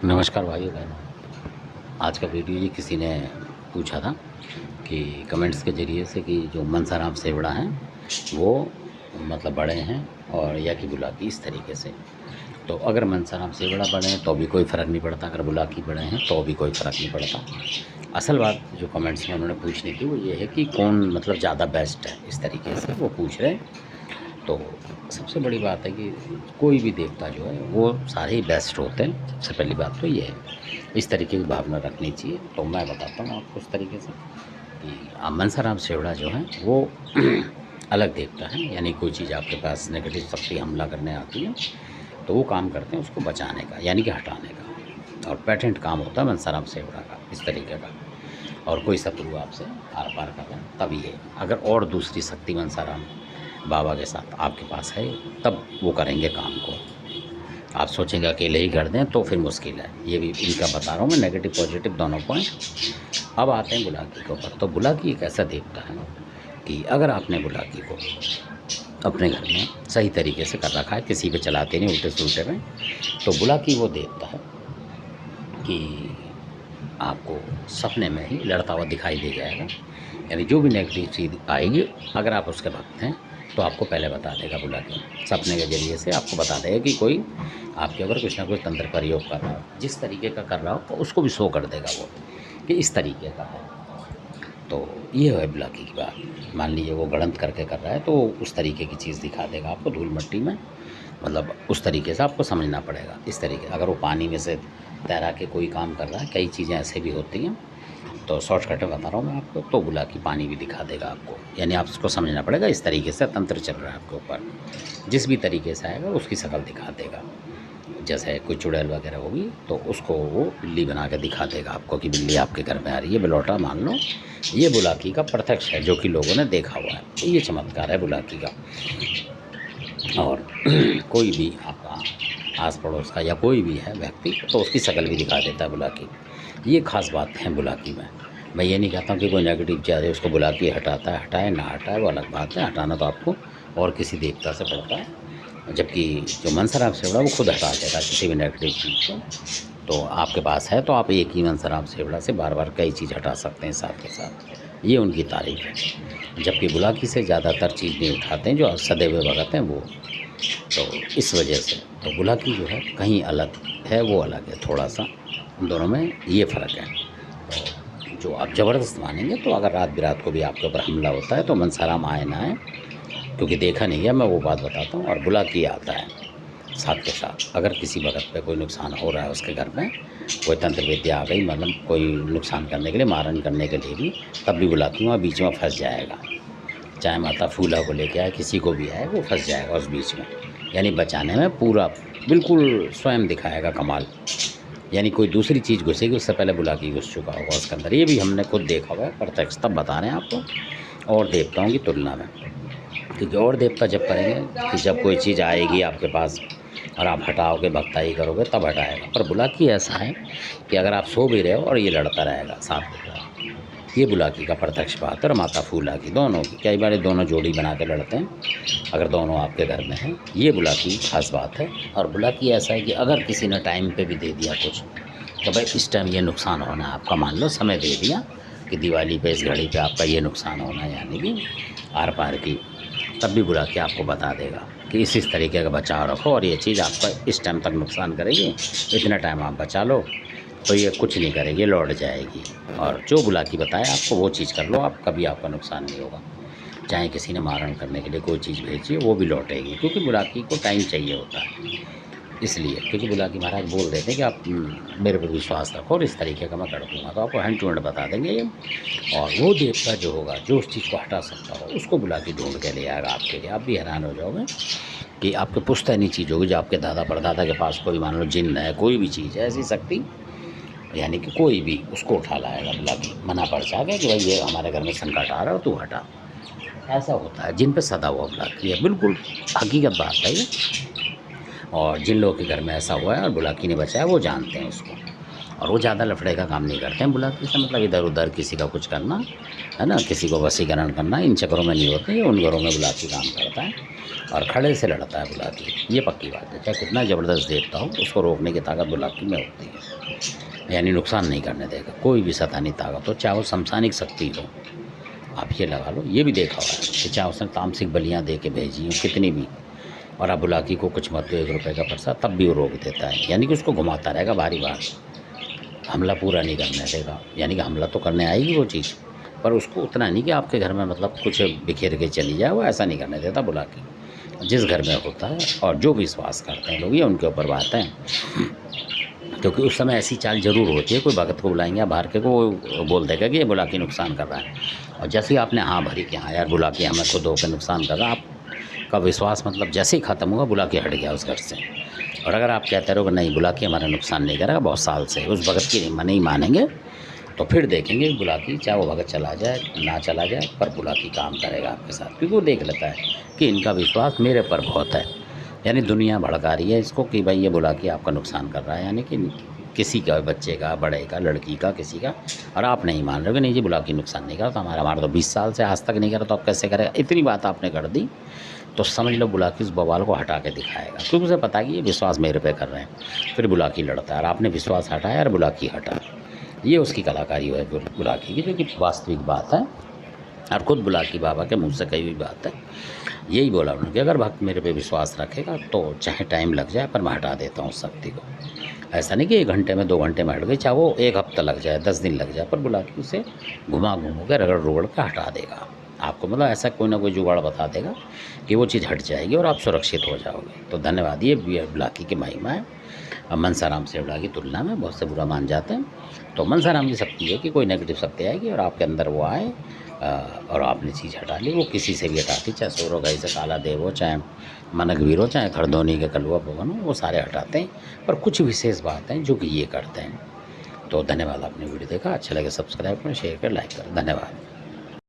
नमस्कार भाइयों बहनों। आज का वीडियो ये किसी ने पूछा था कि कमेंट्स के ज़रिए से कि जो मनसाराम सेवड़ा हैं वो मतलब बड़े हैं और या कि बुलाकी, इस तरीके से। तो अगर मनसाराम सेवड़ा बड़े हैं तो भी कोई फ़र्क नहीं पड़ता, अगर बुलाकी बड़े हैं तो भी कोई फ़र्क नहीं पड़ता। असल बात जो कमेंट्स में उन्होंने पूछनी थी वो ये है कि कौन मतलब ज़्यादा बेस्ट है, इस तरीके से वो पूछ रहे हैं। तो सबसे बड़ी बात है कि कोई भी देवता जो है वो सारे ही बेस्ट होते हैं। सबसे पहली बात तो ये है, इस तरीके की भावना रखनी चाहिए। तो मैं बताता हूँ आपको उस तरीके से कि मनसाराम सेवड़ा जो है वो अलग देवता है। यानी कोई चीज़ आपके पास नेगेटिव शक्ति हमला करने आती है तो वो काम करते हैं उसको बचाने का, यानी कि हटाने का। और पैटेंट काम होता है मनसाराम सेवड़ा का, इस तरीके का। और कोई शत्रु आपसे आर पार कर रहा है तब ये, अगर और दूसरी शक्ति मनसाराम बाबा के साथ आपके पास है तब वो करेंगे काम को। आप सोचेंगे अकेले ही कर दें तो फिर मुश्किल है। ये भी इनका बता रहा हूँ मैं, नेगेटिव पॉजिटिव दोनों पॉइंट। अब आते हैं बुलाकी के ऊपर। तो बुलाकी एक ऐसा देवता है कि अगर आपने बुलाकी को अपने घर में सही तरीके से कर रखा है, किसी पे चलाते नहीं उल्टे सुलटे में, तो बुलाकी वो देवता है कि आपको सपने में ही लड़ता हुआ दिखाई दे जाएगा। यानी जो भी नेगेटिव चीज़ आएगी, अगर आप उसके भक्त हैं तो आपको पहले बता देगा बुलाके, सपने के ज़रिए से आपको बता देगा कि कोई आपके ऊपर कुछ ना कुछ तंत्र प्रयोग कर रहा हो। जिस तरीके का कर रहा हो तो उसको भी शो कर देगा वो कि इस तरीके का है। तो ये है बुलाकी की बात। मान लीजिए वो गड़ंत करके कर रहा है तो उस तरीके की चीज़ दिखा देगा आपको धूल मिट्टी में। मतलब उस तरीके से आपको समझना पड़ेगा। इस तरीके अगर वो पानी में से तैरा के कोई काम कर रहा है, कई चीज़ें ऐसे भी होती हैं, तो शॉर्टकट में बता रहा हूँ मैं आपको। तो बुलाकी पानी भी दिखा देगा आपको, यानी आप उसको समझना पड़ेगा इस तरीके से तंत्र चल रहा है आपके ऊपर। जिस भी तरीके से आएगा उसकी शक्ल दिखा देगा। जैसे कोई चुड़ैल वगैरह होगी तो उसको वो बिल्ली बना के दिखा देगा आपको कि बिल्ली आपके घर में आ रही है, बिलौटा मान लो। ये बुलाकी का प्रत्यक्ष है जो कि लोगों ने देखा हुआ है। तो ये चमत्कार है बुलाकी का। और कोई भी आपका आस पड़ोस का या कोई भी है व्यक्ति तो उसकी शक्ल भी दिखा देता है बुलाकी। ये ख़ास बात है बुलाकी में। मैं ये नहीं कहता हूँ कि कोई नेगेटिव चीज़ है उसको बुलाकी हटाता है, हटाए ना हटाए वो अलग बात है। हटाना तो आपको और किसी देवता से पड़ता है, जबकि जो मनसाराम सेवड़ा वो खुद हटा देता है किसी भी नेगेटिव चीज़ को। तो आपके पास है तो आप एक ही मनसाराम सेवड़ा से बार बार कई चीज़ हटा सकते हैं साथ के साथ। ये उनकी तारीफ़ है। जबकि बुलाकी से ज़्यादातर चीज़ नहीं उठाते हैं जो सदैव भगत हैं वो। तो इस वजह से तो बुलाकी जो है कहीं अलग है, वो अलग है थोड़ा सा। उन दोनों में ये फ़र्क है। तो जो आप ज़बरदस्त मानेंगे तो अगर रात बिरात को भी आपके ऊपर हमला होता है तो मनसाराम आए ना आए, क्योंकि देखा नहीं है मैं वो बात बताता हूँ। और बुलाकी आता है साथ के साथ। अगर किसी भगत पे कोई नुकसान हो रहा है उसके घर में, कोई तंत्र विद्या आ गई, मतलब कोई नुकसान करने के लिए, मारण करने के लिए भी, तब भी बुलाकी वहाँ बीच में फंस जाएगा। चाहे माता फूला को लेके आए, किसी को भी आए, वो फंस जाएगा उस बीच में। यानी बचाने में पूरा बिल्कुल स्वयं दिखाएगा कमाल। यानी कोई दूसरी चीज़ घुसेगी उससे पहले बुलाकी घुस चुका होगा उसके अंदर। ये भी हमने खुद देखा हुआ है प्रत्यक्ष, तब बता रहे हैं आपको और देवताओं की तुलना में। क्योंकि और देवता जब करेंगे कि जब कोई चीज़ आएगी आपके पास और आप हटाओगे, भक्ताई करोगे तब हटाएगा। पर बुलाकी ऐसा है कि अगर आप सो भी रहे हो और ये लड़ता रहेगा साथ में। ये बुलाकी का प्रत्यक्ष बात है। और माता फूला की दोनों की, कई बार दोनों जोड़ी बना के लड़ते हैं अगर दोनों आपके घर में हैं। ये बुलाकी खास बात है। और बुलाकी ऐसा है कि अगर किसी ने टाइम पे भी दे दिया कुछ, तो भाई इस टाइम ये नुकसान होना है आपका, मान लो समय दे दिया कि दिवाली पे इस घड़ी पे आपका ये नुकसान होना है, यानी कि आर पार की, तब भी बुलाकी आपको बता देगा कि इस तरीके का बचाव रखो और ये चीज़ आपका इस टाइम तक नुकसान करेगी, इतना टाइम आप बचा लो तो ये कुछ नहीं करेगी, लौट जाएगी। और जो बुलाकी बताए आपको वो चीज़ कर लो आप, कभी आपका नुकसान नहीं होगा। चाहे किसी ने मारण करने के लिए कोई चीज़ भेजी है वो भी लौटेगी, क्योंकि बुलाकी को टाइम चाहिए होता है इसलिए। क्योंकि बुलाकी महाराज बोल देते हैं कि आप मेरे पर विश्वास रखो और इस तरीके का मैं कर दूँगा, तो आपको हैंड टू हैंड बता देंगे ये। और वो देवता जो होगा जो उस चीज़ को हटा सकता हो उसको बुलाकी ढूंढ के ले आएगा आपके लिए। आप भी हैरान हो जाओगे कि आपके पुश्तैनी चीज़ होगी जो आपके दादा परदादा के पास कोई मान लो जिन्न है, कोई भी चीज़ है ऐसी शक्ति, यानी कि कोई भी उसको उठा लाएगा बुलाकी। मना पड़ जाएगा कि भाई ये हमारे घर में संकट आ रहा है तू हटा। ऐसा होता है जिन पे सदा हुआ बुलाकी है, बिल्कुल हकीकत बात है ये। और जिन लोगों के घर में ऐसा हुआ है और बुलाकी ने बचाया वो जानते हैं उसको। और वो ज़्यादा लफड़े का काम नहीं करते हैं बुलाकी से, मतलब इधर उधर किसी का कुछ करना है ना, किसी को वशीकरण करना, इन चक्करों में नहीं होते। ये उन घरों में बुलाकी काम करता है और खड़े से लड़ता है बुलाकी, ये पक्की बात है। चाहे कितना ज़बरदस्त देवता हो, उसको रोकने की ताकत बुलाकी में होती है, यानी नुकसान नहीं करने देगा कोई भी शैतानी ताकत हो, चाहे वो समसानिक शक्ति हो। आप ये लगा लो, ये भी देखा हुआ है कि चाहे उसने तामसिक बलियाँ दे के भेजी हो कितनी भी, और आप बुलाकी को कुछ मत दो 1 रुपये का पैसा, तब भी वो रोक देता है, यानी कि उसको घुमाता रहेगा बारी बार, हमला पूरा नहीं करने देगा। यानी कि हमला तो करने आएगी वो चीज़, पर उसको उतना नहीं कि आपके घर में मतलब कुछ बिखेर के चली जाए, वो ऐसा नहीं करने देता बुलाकी। जिस घर में होता है और जो विश्वास करते हैं लोग, ये उनके ऊपर बात है, क्योंकि उस समय ऐसी चाल ज़रूर होती है, कोई भगत को बुलाएंगे बाहर के को, वो बोल देगा कि ये बुलाकी नुकसान कर रहा है, और जैसे ही आपने हाँ भरी कि हाँ यार बुलाकी हमें खुद होकर नुकसान कर रहा है, आपका विश्वास मतलब जैसे ही ख़त्म हुआ बुलाकी हट गया उस घर से। और अगर आप कहते रहो कि नहीं बुलाकी हमारा नुकसान नहीं करेगा बहुत साल से, उस भगत की नहीं मानेंगे, तो फिर देखेंगे बुलाकी चाहे वो भगत चला जाए ना चला जाए, पर बुलाकी काम करेगा आपके साथ, क्योंकि वो देख लेता है कि इनका विश्वास मेरे पर बहुत है। यानी दुनिया भड़का रही है इसको कि भाई ये बुलाकी आपका नुकसान कर रहा है, यानी कि किसी का, बच्चे का, बड़े का, लड़की का, किसी का, और आप नहीं मान रहे हो कि नहीं जी बुलाकी नुकसान नहीं करा, तो हमारा तो 20 साल से आज तक नहीं करा, तो आप कैसे करेगा। इतनी बात आपने कर दी तो समझ लो बुलाकी उस बवाल को हटा के दिखाएगा, क्योंकि उसे पता है कि ये विश्वास मेरे पे कर रहे हैं। फिर बुलाकी लड़ता है और आपने विश्वास हटाया और बुलाकी हटा, ये उसकी कलाकारी है बुलाकी की, जो कि वास्तविक बात है। और खुद बुलाकी बाबा के मुँह से कही हुई बात है, यही बोला उन्होंने कि अगर भक्त मेरे पे विश्वास रखेगा तो चाहे टाइम लग जाए पर मैं हटा देता हूँ उस शक्ति को। ऐसा नहीं कि 1 घंटे में 2 घंटे में हट गई, चाहे वो 1 हफ्ता लग जाए, 10 दिन लग जाए, पर बुलाकी उसे घुमा के रगड़ रुगड़ के हटा देगा आपको, मतलब ऐसा कोई ना कोई जुगाड़ बता देगा कि वो चीज़ हट जाएगी और आप सुरक्षित हो जाओगे। तो धन्यवाद, ये बुलाकी की महिमा है। मनसाराम सेवड़ा की तुलना में बहुत से बुरा मान जाते हैं, तो मनसाराम की शक्ति है कि कोई नेगेटिव शक्ति आएगी और आपके अंदर वो आए और आपने चीज़ हटा ली, वो किसी से भी हटाती, चाहे सोरो गाई से काला देव हो, चाहे मनकवीर हो, चाहे खरदोनी के कलुआ पवन हो, वो सारे हटाते हैं। पर कुछ विशेष बात हैं जो कि ये करते हैं। तो धन्यवाद, आपने वीडियो देखा, अच्छा लगे सब्सक्राइब करें, शेयर करें, लाइक करें, धन्यवाद।